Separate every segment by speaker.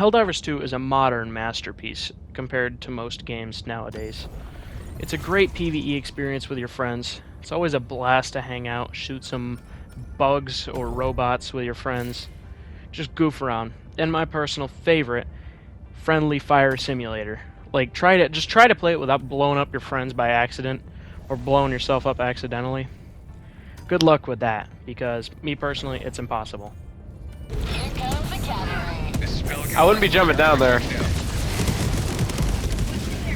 Speaker 1: Helldivers 2 is a modern masterpiece compared to most games nowadays. It's a great PvE experience with your friends. It's always a blast to hang out, shoot some bugs or robots with your friends, just goof around. And my personal favorite, friendly fire simulator. Like, just try to play it without blowing up your friends by accident or blowing yourself up accidentally. Good luck with that, because me personally, it's impossible.
Speaker 2: Here comes the cavalry.
Speaker 3: I wouldn't be jumping down there.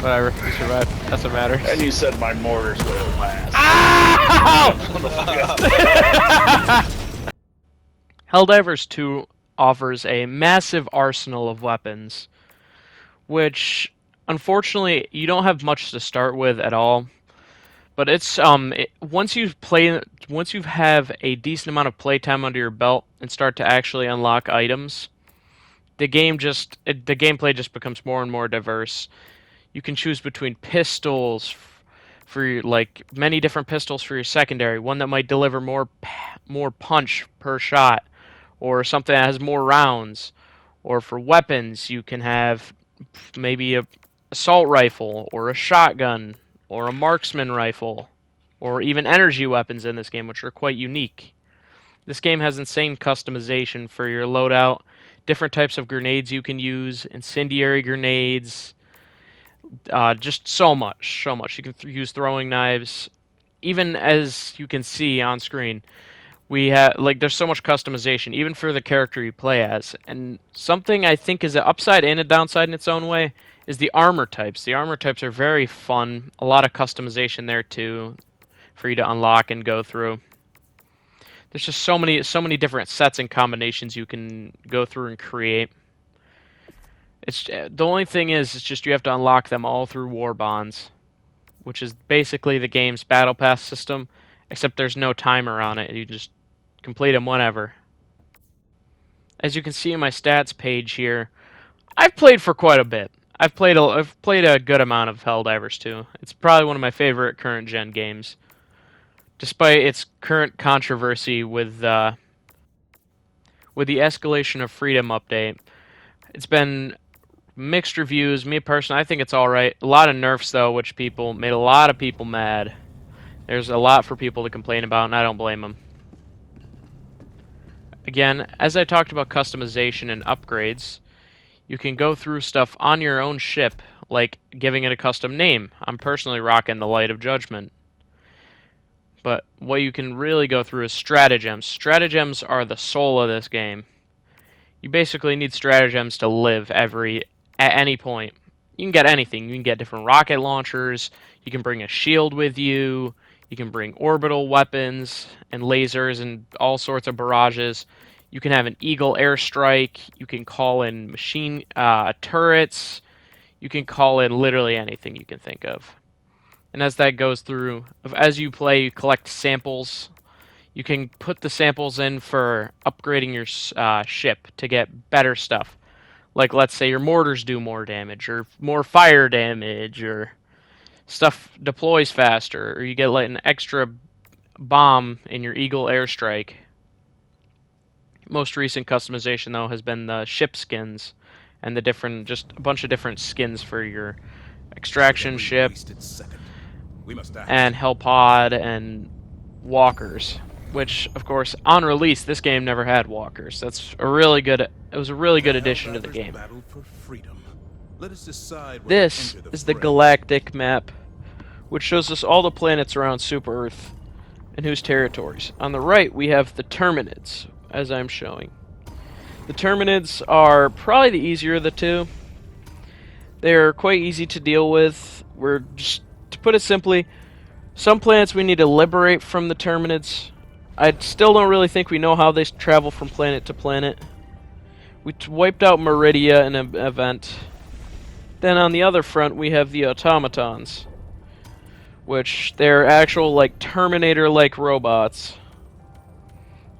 Speaker 3: Whatever, we survived. That's what matters.
Speaker 4: And you said my mortars would last.
Speaker 1: Helldivers 2 offers a massive arsenal of weapons, which unfortunately you don't have much to start with at all. But it's once you have a decent amount of playtime under your belt and start to actually unlock items, the gameplay just becomes more and more diverse. You can choose between pistols for your, like many different pistols for your secondary, one that might deliver more punch per shot, or something that has more rounds. Or for weapons, you can have maybe a assault rifle or a shotgun or a marksman rifle, or even energy weapons in this game, which are quite unique. This game has insane customization for your loadout, different types of grenades you can use, incendiary grenades, just so much. You can use throwing knives. Even as you can see on screen, we have there's so much customization, even for the character you play as. And something I think is an upside and a downside in its own way is the armor types. The armor types are very fun. A lot of customization there too, for you to unlock and go through. There's just so many different sets and combinations you can go through and create. It's the only thing is, it's just you have to unlock them all through war bonds, which is basically the game's battle pass system, except there's no timer on it. You just complete them whenever. As you can see in my stats page here, I've played for quite a bit. I've played a good amount of Helldivers 2. It's probably one of my favorite current gen games, despite its current controversy with the Escalation of Freedom update. It's been mixed reviews. Me personally, I think it's alright. A lot of nerfs though, which made a lot of people mad. There's a lot for people to complain about, and I don't blame them. Again, as I talked about customization and upgrades, you can go through stuff on your own ship, like giving it a custom name. I'm personally rocking the Light of Judgment. But what you can really go through is stratagems. Stratagems are the soul of this game. You basically need stratagems to live at any point. You can get anything. You can get different rocket launchers. You can bring a shield with you. You can bring orbital weapons and lasers and all sorts of barrages. You can have an Eagle airstrike. You can call in machine turrets. You can call in literally anything you can think of. And as that goes through, as you play, you collect samples. You can put the samples in for upgrading your ship to get better stuff. Like, let's say your mortars do more damage, or more fire damage, or stuff deploys faster, or you get like an extra bomb in your Eagle airstrike. Most recent customization, though, has been the ship skins, and just a bunch of different skins for your extraction ship, and Hellpod, and walkers. Which, of course, on release, this game never had walkers. It was a really good addition to the game. This is the galactic map, which shows us all the planets around Super Earth and whose territories. On the right, we have the Terminids, as I'm showing. The Terminids are probably the easier of the two. They're quite easy to deal with. To put it simply, some planets we need to liberate from the Terminids. I still don't really think we know how they travel from planet to planet. We wiped out Meridia in an event. Then on the other front, we have the automatons, which they're actual Terminator-like robots.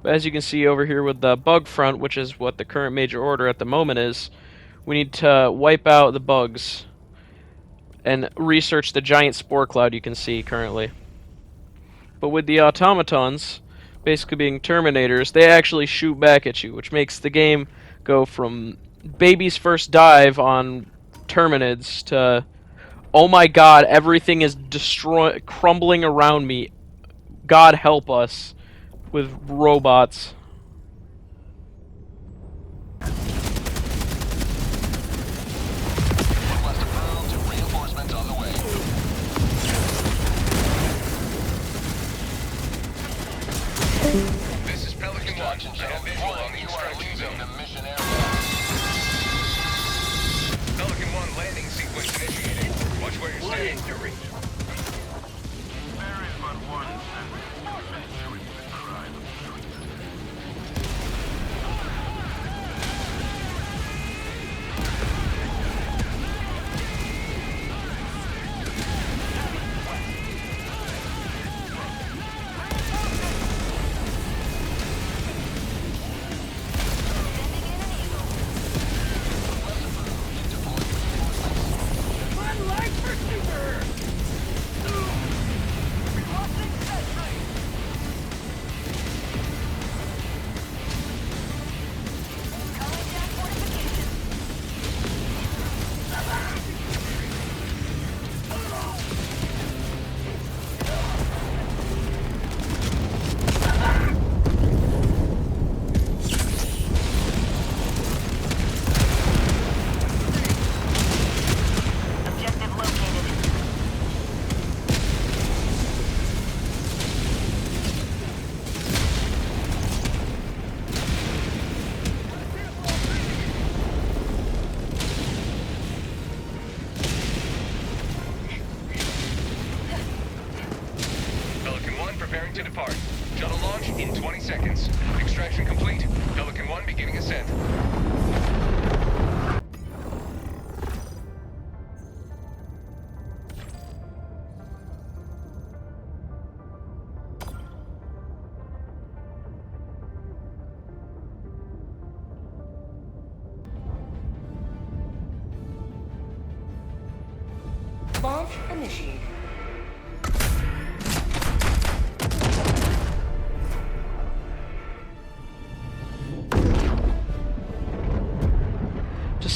Speaker 1: But as you can see over here with the bug front, which is what the current major order at the moment is, we need to wipe out the bugs and research the giant spore cloud you can see currently. But with the automatons, basically being Terminators, they actually shoot back at you, which makes the game go from baby's first dive on Terminids to, oh my god, everything is crumbling around me. God help us with robots.
Speaker 2: Request approved. Reinforcements on the way. This is Pelican 1. I have visual on the instruction zone. The mission area. Pelican 1 landing sequence initiated. Watch where you're standing. There is but one sentence to the crime of shooting. Preparing to depart. Shuttle launch in 20 seconds. Extraction complete. Pelican 1 beginning ascent.
Speaker 5: Launch initiated.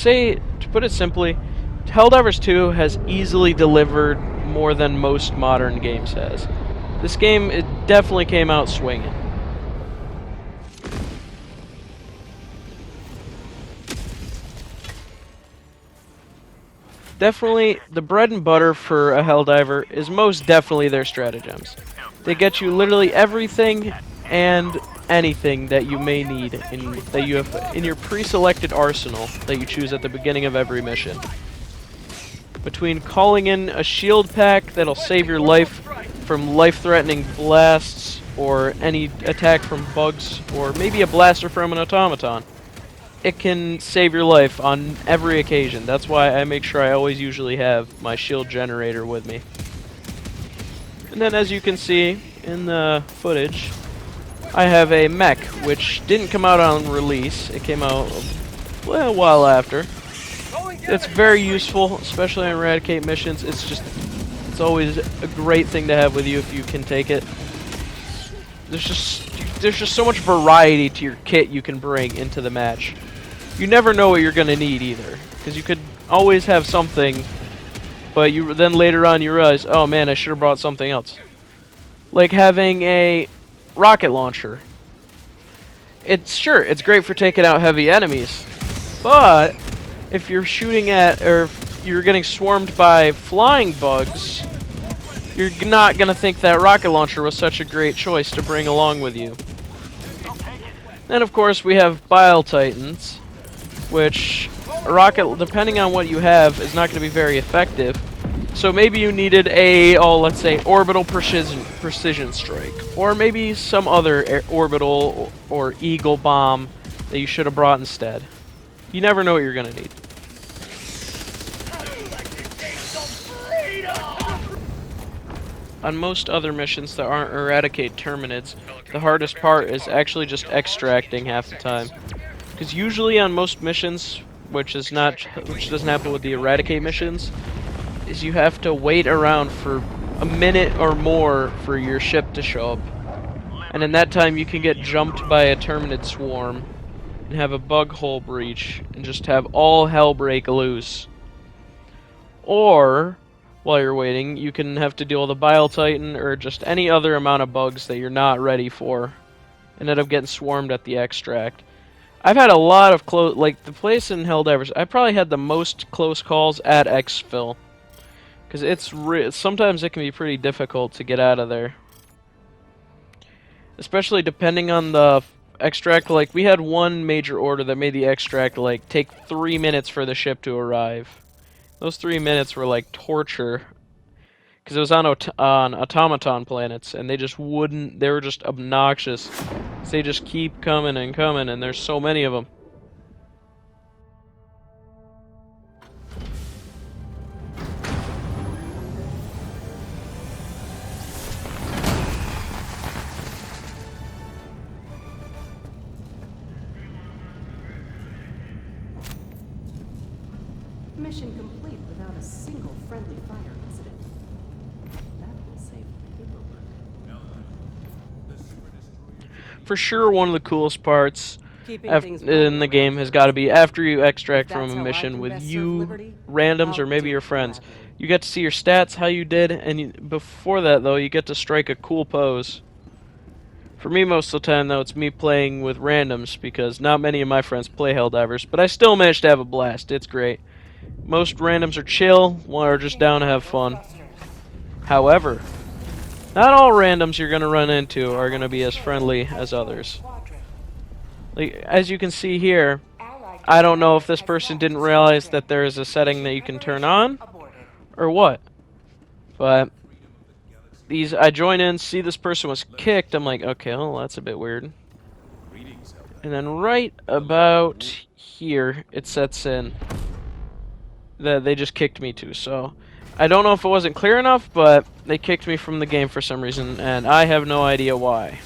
Speaker 1: To put it simply, Helldivers 2 has easily delivered more than most modern games has. This game, it definitely came out swinging. Definitely, the bread and butter for a Helldiver is most definitely their stratagems. They get you literally everything and anything that you may need that you have in your pre-selected arsenal that you choose at the beginning of every mission. Between calling in a shield pack that'll save your life from life-threatening blasts or any attack from bugs, or maybe a blaster from an automaton, it can save your life on every occasion. That's why I make sure I always usually have my shield generator with me. And then, as you can see in the footage, I have a mech, which didn't come out on release. It came out a while after. It's very useful, especially on eradicate missions. It's always a great thing to have with you if you can take it. There's just so much variety to your kit you can bring into the match. You never know what you're gonna need either, because you could always have something, but then later on you realize, oh man, I should have brought something else. Like having a rocket launcher. It's great for taking out heavy enemies, but if you're shooting at, or if you're getting swarmed by flying bugs, you're not gonna think that rocket launcher was such a great choice to bring along with you. Then of course we have Bile Titans, which a rocket, depending on what you have, is not going to be very effective. So maybe you needed let's say, orbital precision strike, or maybe some other orbital or eagle bomb that you should have brought instead. You never know what you're going to need. On most other missions that aren't eradicate Terminids, the hardest part is actually just extracting half the time. Because usually on most missions, which doesn't happen with the eradicate missions, is you have to wait around for a minute or more for your ship to show up. And in that time you can get jumped by a Terminid swarm and have a bug hole breach and just have all hell break loose. Or, while you're waiting, you can have to deal with a Bile Titan or just any other amount of bugs that you're not ready for and end up getting swarmed at the extract. I've had a lot of close, like the place in Helldivers, I probably had the most close calls at exfil. Because sometimes it can be pretty difficult to get out of there. Especially depending on the extract, like we had one major order that made the extract like take 3 minutes for the ship to arrive. Those 3 minutes were like torture. Because it was on automaton planets, and they just wouldn't, they were just obnoxious. So they just keep coming and coming, and there's so many of them.
Speaker 5: Mission complete without a single friendly fire incident. That will save paperwork.
Speaker 1: For sure, one of the coolest parts
Speaker 5: Keeping things
Speaker 1: in the game has got to be after you extract from
Speaker 5: That's
Speaker 1: a
Speaker 5: how I
Speaker 1: mission
Speaker 5: can
Speaker 1: with
Speaker 5: best serve
Speaker 1: you,
Speaker 5: Liberty.
Speaker 1: randoms, or
Speaker 5: I'll
Speaker 1: maybe
Speaker 5: do
Speaker 1: your
Speaker 5: it
Speaker 1: friends.
Speaker 5: gladly.
Speaker 1: You get to see your stats, how you did, and before that, though, you get to strike a cool pose. For me, most of the time, though, it's me playing with randoms, because not many of my friends play Helldivers, but I still managed to have a blast. It's great. Most randoms are chill, or just down to have fun. However, not all randoms you're going to run into are going to be as friendly as others. Like, as you can see here, I don't know if this person didn't realize that there is a setting that you can turn on, or what. But I join in, see this person was kicked, I'm like, okay, well, that's a bit weird. And then right about here, it sets in that they just kicked me too, so I don't know if it wasn't clear enough, but they kicked me from the game for some reason, and I have no idea why.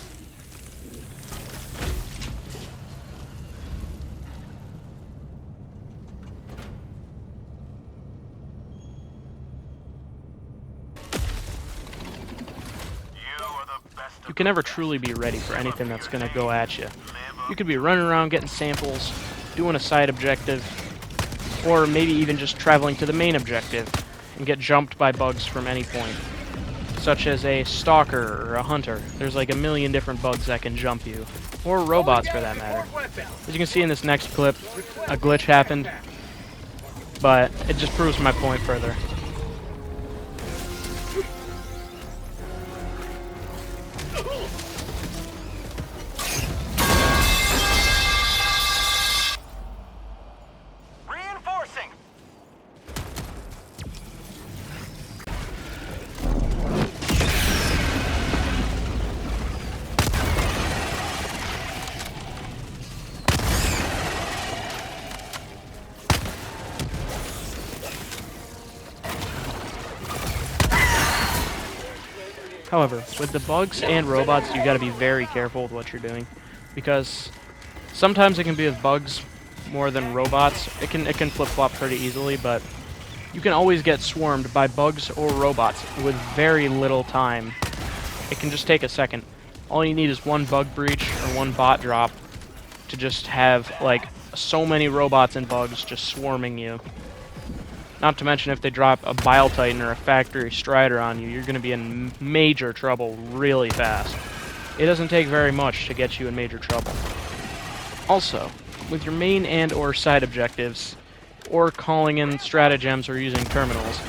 Speaker 1: You can never truly be ready for anything that's going to go at you. You could be running around getting samples, doing a side objective, or maybe even just traveling to the main objective and get jumped by bugs from any point, such as a stalker or a hunter. There's like a million different bugs that can jump you, or robots for that matter. As you can see in this next clip, a glitch happened, but it just proves my point further.
Speaker 2: Reinforcing.
Speaker 1: However, with the bugs and robots, you gotta be very careful with what you're doing, because sometimes it can be with bugs more than robots. It can flip-flop pretty easily, but you can always get swarmed by bugs or robots with very little time. It can just take a second. All you need is one bug breach or one bot drop to just have like so many robots and bugs just swarming you. Not to mention if they drop a Bile Titan or a Factory Strider on you, you're going to be in major trouble really fast. It doesn't take very much to get you in major trouble. Also, with your main and or side objectives, or calling in stratagems or using terminals,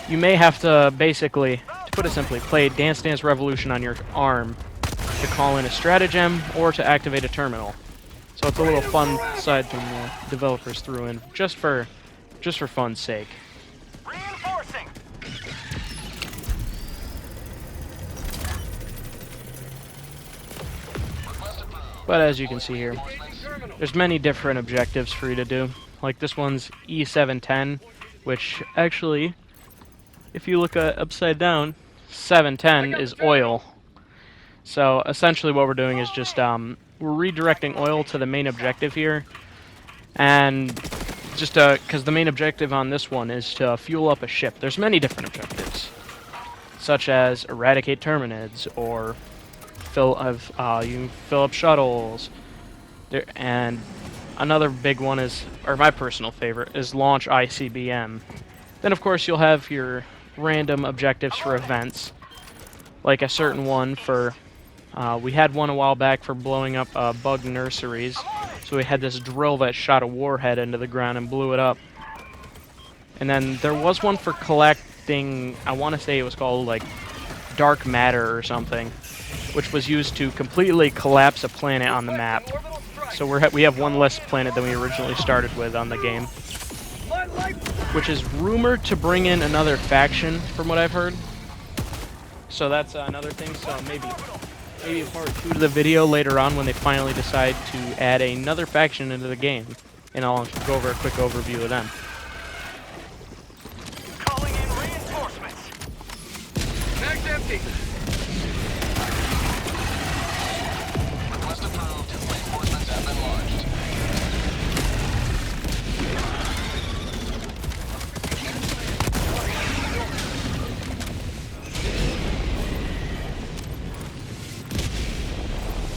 Speaker 1: you may have to basically, to put it simply, play Dance Dance Revolution on your arm to call in a stratagem or to activate a terminal. So it's a little fun side thing the developers threw in just for fun's sake.
Speaker 2: Reinforcing.
Speaker 1: But as you can see here, there's many different objectives for you to do. Like this one's E710, which actually, if you look upside down, 710 is oil. So essentially what we're doing is just, we're redirecting oil to the main objective here, and just because the main objective on this one is to fuel up a ship. There's many different objectives, such as eradicate terminids, or you can fill up shuttles, and Another big one is, or my personal favorite, is launch ICBM. Then of course you'll have your random objectives for events, like a certain one for, we had one a while back for blowing up bug nurseries, so we had this drill that shot a warhead into the ground and blew it up. And then there was one for collecting, I want to say it was called like dark matter or something, which was used to completely collapse a planet on the map. So we have one less planet than we originally started with on the game, which is rumored to bring in another faction, from what I've heard. So that's another thing. So maybe a part 2 to the video later on when they finally decide to add another faction into the game, and I'll go over a quick overview of them.
Speaker 2: Calling in reinforcements. Mag's empty. Request approved. Reinforcements have been launched.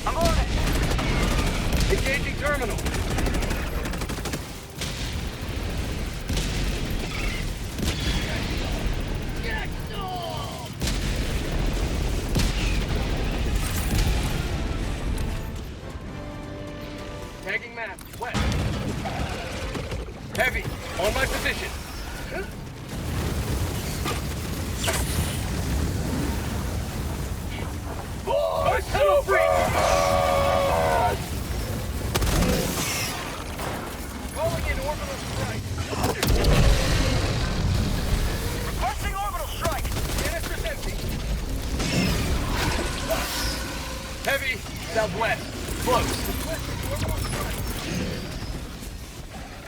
Speaker 2: I'm on it. Engaging terminal. Tagging map. West. Heavy. On my position. Tunnel breach! Calling in orbital strike. Requesting orbital strike. Canister's empty. Heavy. Southwest. Close.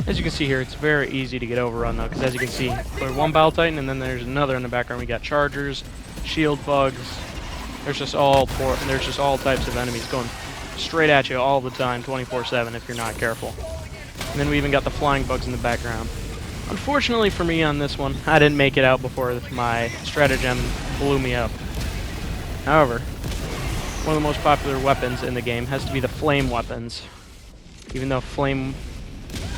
Speaker 1: As you can see here, it's very easy to get overrun though, because as you can see, there's one Battle Titan and then there's another in the background. We got chargers, shield bugs. There's just all types of enemies going straight at you all the time, 24/7 if you're not careful. And then we even got the flying bugs in the background. Unfortunately for me on this one, I didn't make it out before my stratagem blew me up. However, one of the most popular weapons in the game has to be the flame weapons. Even though flame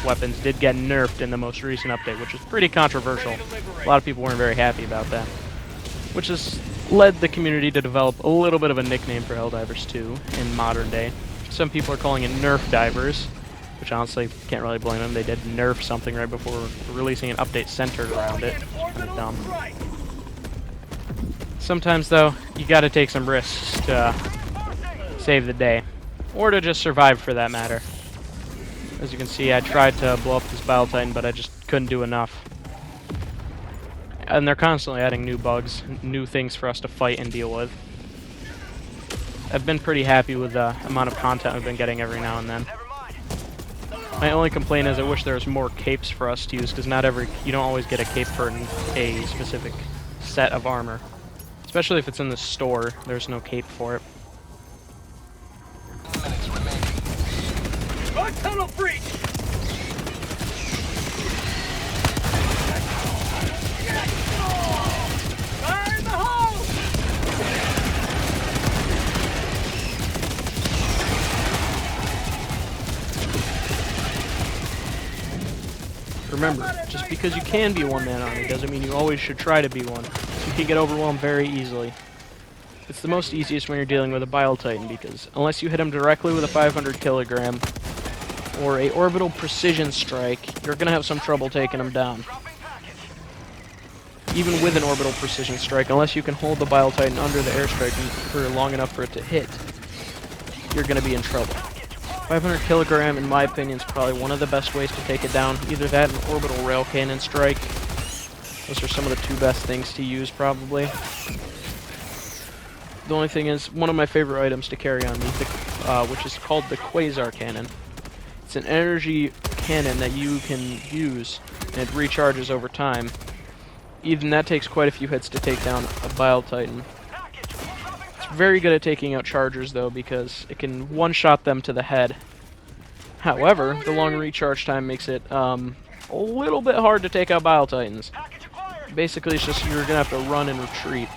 Speaker 1: weapons did get nerfed in the most recent update, which was pretty controversial. A lot of people weren't very happy about that. Which has led the community to develop a little bit of a nickname for Helldivers 2 in modern day. Some people are calling it Nerf Divers, which honestly can't really blame them. They did nerf something right before releasing an update centered around it. Kind of dumb. Sometimes though, you gotta take some risks to save the day. Or to just survive for that matter. As you can see, I tried to blow up this Battle Titan, but I just couldn't do enough. And they're constantly adding new bugs, new things for us to fight and deal with. I've been pretty happy with the amount of content we've been getting every now and then. My only complaint is I wish there was more capes for us to use, because you don't always get a cape for a specific set of armor. Especially if it's in the store, there's no cape for it.
Speaker 2: Tunnel breach! Fire in the hole!
Speaker 1: Remember, just because you can be a one-man army doesn't mean you always should try to be one. You can get overwhelmed very easily. It's the most easiest when you're dealing with a Bile Titan, because unless you hit him directly with a 500 kilogram or a orbital precision strike, you're gonna have some trouble taking him down. Even with an orbital precision strike, unless you can hold the Bile Titan under the airstrike for long enough for it to hit, you're gonna be in trouble. 500 kilogram, in my opinion, is probably one of the best ways to take it down. Either that and orbital rail cannon strike. Those are some of the two best things to use, probably. The only thing is, one of my favorite items to carry on me, which is called the Quasar Cannon. It's an energy cannon that you can use, and it recharges over time. Even that takes quite a few hits to take down a Bile Titan. It's very good at taking out chargers, though, because it can one-shot them to the head. However, the long recharge time makes it a little bit hard to take out Bile Titans. Basically, it's just you're going to have to run and retreat.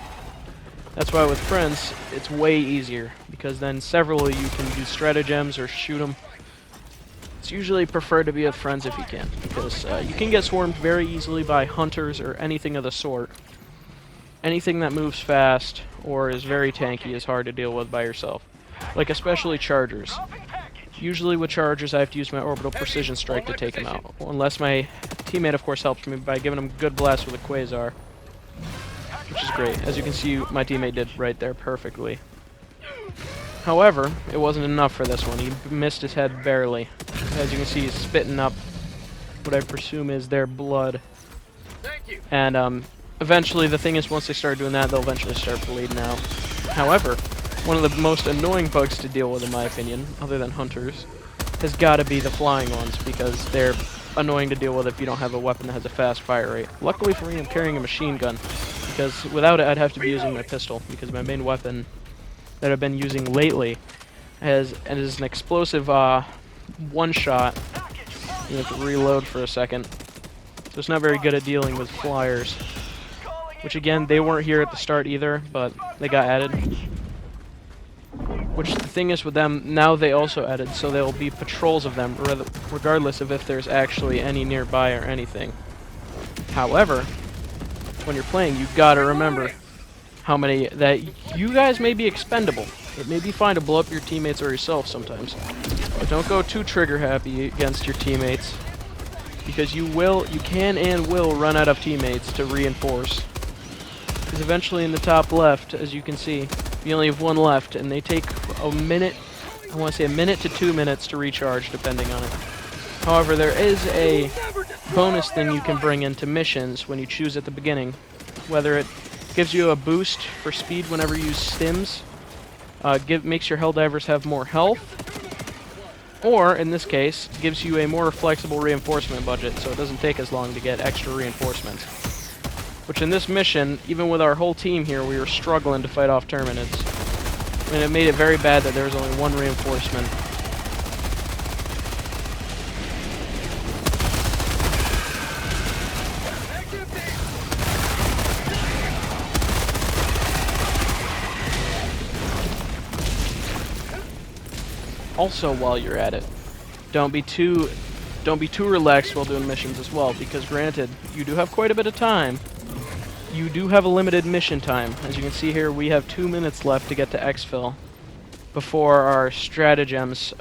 Speaker 1: That's why with friends, it's way easier, because then several of you can do stratagems or shoot them It's usually preferred to be with friends if you can, because you can get swarmed very easily by hunters or anything of the sort. Anything that moves fast or is very tanky is hard to deal with by yourself. Like especially chargers. Usually with chargers I have to use my orbital precision strike to take them out. Unless my teammate of course helps me by giving him a good blast with a quasar. Which is great. As you can see, my teammate did right there perfectly. However, it wasn't enough for this one. He missed his head barely. As you can see, he's spitting up what I presume is their blood. And eventually, the thing is, once they start doing that, they'll eventually start bleeding out. However, one of the most annoying bugs to deal with, in my opinion, other than hunters, has got to be the flying ones, because they're annoying to deal with if you don't have a weapon that has a fast fire rate. Luckily for me, I'm carrying a machine gun, because without it, I'd have to be using my pistol, because my main weapon that I've been using lately is an explosive one-shot. You have to reload for a second. So it's not very good at dealing with flyers. Which again, they weren't here at the start either, but they got added. Which the thing is with them, now they also added, so there will be patrols of them, regardless of if there's actually any nearby or anything. However, when you're playing, you've got to remember how many that you guys may be expendable. It may be fine to blow up your teammates or yourself sometimes, but don't go too trigger happy against your teammates, because you can and will run out of teammates to reinforce. Because eventually in the top left, as you can see, you only have one left, and they take a minute, I want to say a minute to 2 minutes to recharge, depending on it. However, there is a bonus thing you can bring into missions when you choose at the beginning, whether it gives you a boost for speed whenever you use stims, makes your Helldivers have more health, or, in this case, gives you a more flexible reinforcement budget, so it doesn't take as long to get extra reinforcements. Which in this mission, even with our whole team here, we were struggling to fight off Terminids. And it made it very bad that there was only one reinforcement. Also, while you're at it, don't be too relaxed while doing missions as well, because granted, you do have quite a bit of time. You do have a limited mission time. As you can see here, we have 2 minutes left to get to exfil before our stratagems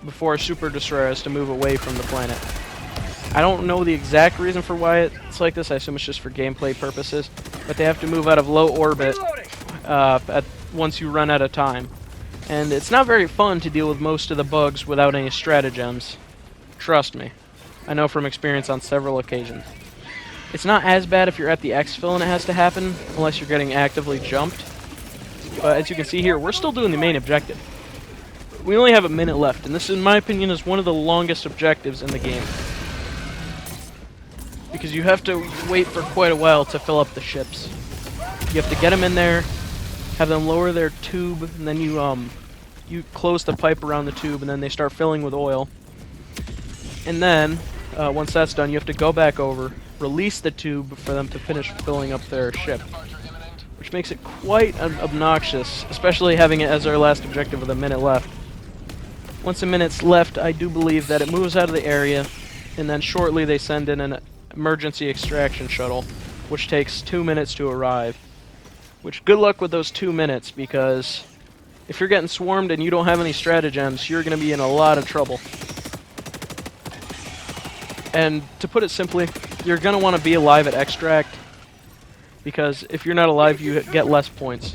Speaker 1: before our super destroyer has to move away from the planet. I don't know the exact reason for why it's like this. I assume it's just for gameplay purposes, but they have to move out of low orbit once you run out of time. And it's not very fun to deal with most of the bugs without any stratagems. Trust me. I know from experience on several occasions. It's not as bad if you're at the exfil and it has to happen, unless you're getting actively jumped. But as you can see here, we're still doing the main objective. We only have a minute left, and this, in my opinion, is one of the longest objectives in the game. Because you have to wait for quite a while to fill up the ships. You have to get them in there, have them lower their tube, and then you close the pipe around the tube, and then they start filling with oil. And then, once that's done, you have to go back over, release the tube for them to finish filling up their ship. Which makes it quite obnoxious, especially having it as our last objective with a minute left. Once a minute's left, I do believe that it moves out of the area, and then shortly they send in an emergency extraction shuttle, which takes 2 minutes to arrive. Which, good luck with those 2 minutes, because if you're getting swarmed and you don't have any stratagems, you're going to be in a lot of trouble. And to put it simply, you're going to want to be alive at extract, because if you're not alive, you get less points.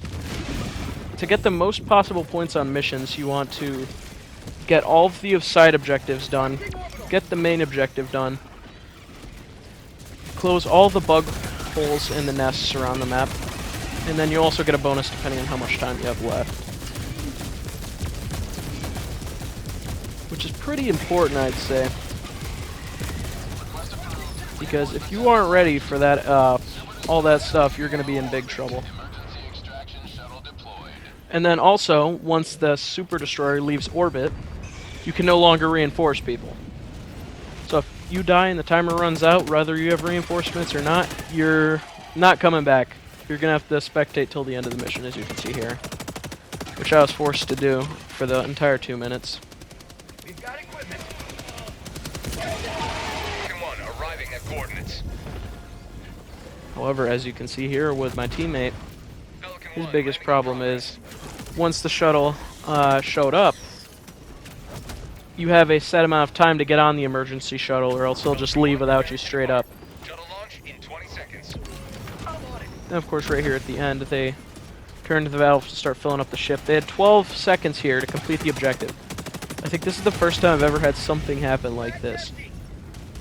Speaker 1: To get the most possible points on missions, you want to get all of the side objectives done, get the main objective done, close all the bug holes in the nests around the map, and then you also get a bonus depending on how much time you have left. Which is pretty important, I'd say. Because if you aren't ready for that, all that stuff, you're going to be in big trouble. And then also, once the super destroyer leaves orbit, you can no longer reinforce people. So if you die and the timer runs out, whether you have reinforcements or not, you're not coming back. You're going to have to spectate till the end of the mission, as you can see here. Which I was forced to do for the entire 2 minutes.
Speaker 2: coordinates.
Speaker 1: However, as you can see here with my teammate,
Speaker 2: Pelican
Speaker 1: his
Speaker 2: 1,
Speaker 1: biggest
Speaker 2: landing in
Speaker 1: problem
Speaker 2: progress.
Speaker 1: is once the shuttle showed up, you have a set amount of time to get on the emergency shuttle, or else he'll just leave without you straight up.
Speaker 2: Shuttle launch in 20 seconds.
Speaker 1: And of course, right here at the end, they turned the valve to start filling up the ship. They had 12 seconds here to complete the objective. I think this is the first time I've ever had something happen like this.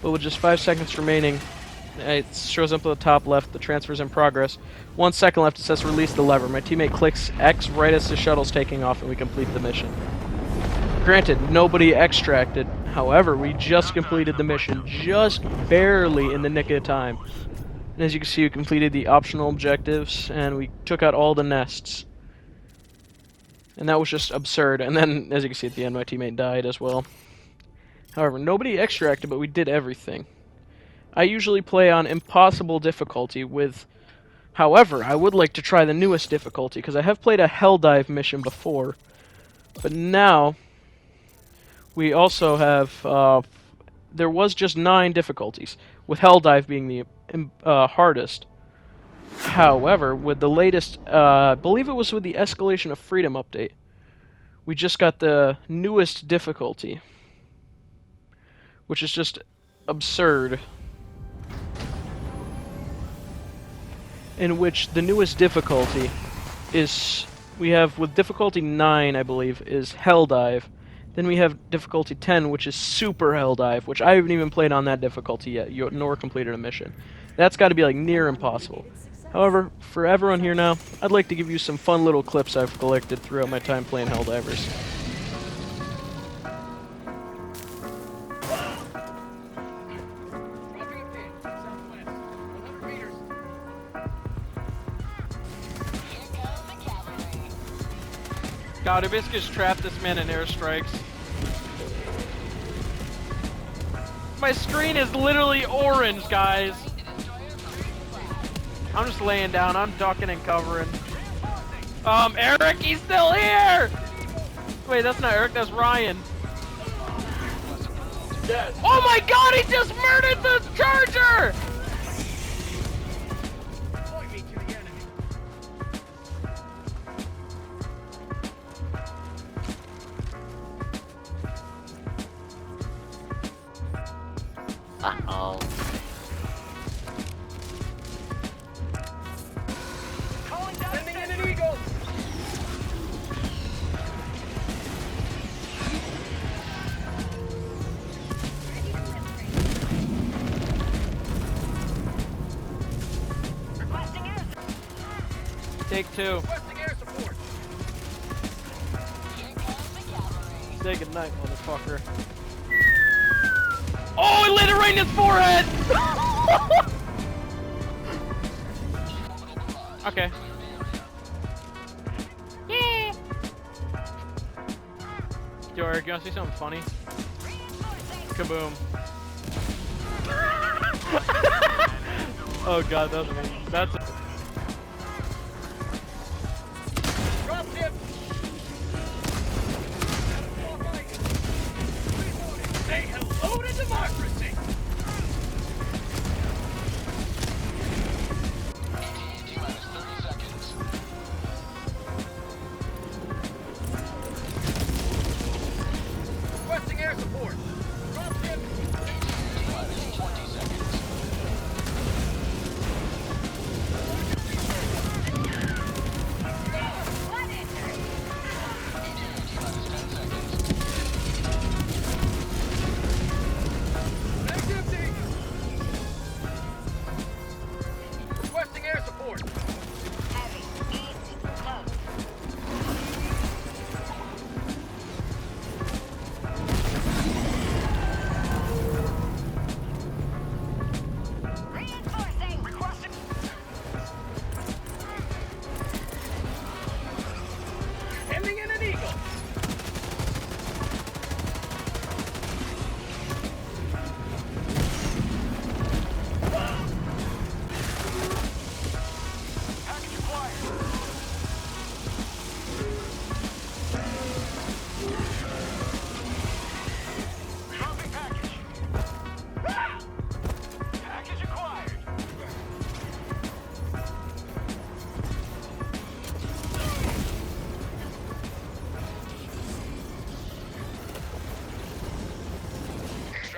Speaker 1: But with just 5 seconds remaining, it shows up at the top left, the transfer's in progress. 1 second left, it says release the lever. My teammate clicks X right as the shuttle's taking off and we complete the mission. Granted, nobody extracted. However, we just completed the mission, just barely in the nick of time. And as you can see, we completed the optional objectives, and we took out all the nests. And that was just absurd. And then, as you can see at the end, my teammate died as well. However, nobody extracted, but we did everything. I usually play on impossible difficulty with... However, I would like to try the newest difficulty, because I have played a Helldive mission before. But now... we also have, there was just 9 difficulties, with Helldive being the hardest. However, with the latest, I believe it was with the Escalation of Freedom update, we just got the newest difficulty, which is just absurd. In which the newest difficulty is, we have, with difficulty 9, I believe, is Helldive. Then we have difficulty 10, which is Super Helldive, which I haven't even played on that difficulty yet, nor completed a mission. That's got to be like near impossible. However, for everyone here now, I'd like to give you some fun little clips I've collected throughout my time playing Helldivers. God, basically just trapped this man in airstrikes. My screen is literally orange, guys. I'm just laying down. I'm ducking and covering. Eric, he's still here! Wait, that's not Eric, that's Ryan.
Speaker 4: Yes.
Speaker 1: Oh my god, he just murdered the Charger!
Speaker 6: Uh-oh.
Speaker 2: Sending in an Eagle!
Speaker 1: Take 2.
Speaker 2: Requesting air support.
Speaker 1: Say goodnight, motherfucker. Oh, it lit it right in his forehead! Okay. Yeah. Yo, Eric, you wanna see something funny? Kaboom. Oh god, that was amazing. That's...
Speaker 2: Drop ship. Say hello to democracy. Requesting air support. Drop ship.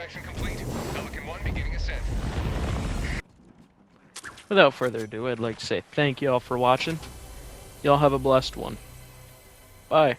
Speaker 2: Extraction complete. Pelican 1 beginning ascent.
Speaker 1: Without further ado, I'd like to say thank you all for watching. Y'all have a blessed one. Bye.